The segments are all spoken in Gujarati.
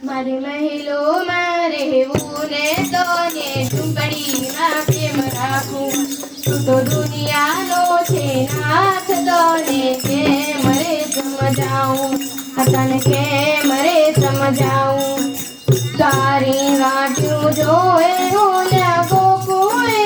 મારે મહેલોમાં રહેવું ને તને ઝૂંપડીમાં કેમ રાખું? તું તો દુનિયાનો છે નાથ, તને કેમ રે સમજાવું? તને કેમ રે સમજાવું? તારી વાટ્યું જોએ ઓલા ગોકુળે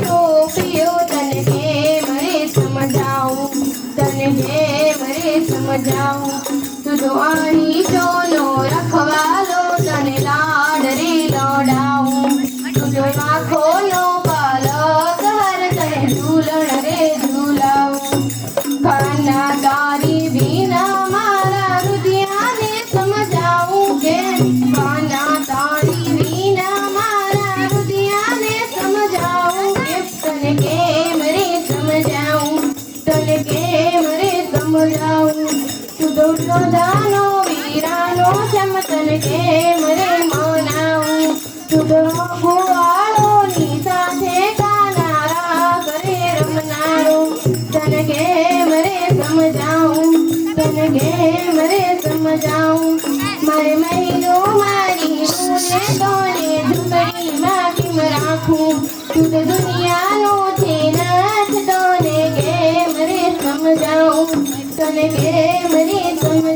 ગોપીઓ, તને કેમ રે સમજાવું? તને કેમ રે સમજાવું? તું તો અહીં ચોનો રખવાલો, તને લાડ રે લડાવું. તું તો આંખોનો પાલક હાર, તને ઝૂલણ રે ઝૂલાવું. કાના તારી વિના મારા હૃદયાને સમજાવું કેમ? કાના તારી વિના મારા હૃદયાને સમજાવું કેમ? તને કેમ રે સમજાવું? તને કેમ રે સમજાવું? તું તો સદાનો વીરાનો જેમ, તને કેમ રે મનાવું? તું તો ગોવાળોની સાથે કાનારા કરે રમનારો, તને કેમ રે સમજાવું? તને કેમ રે સમજાવું? મારે મહિનો મારી ને તને ઝૂંપડીમાં કેમ રાખું? તું તો દુનિયાનો છે નાથ, તને કેમ રે સમજાવું? તને કેમ રે સમજાવું?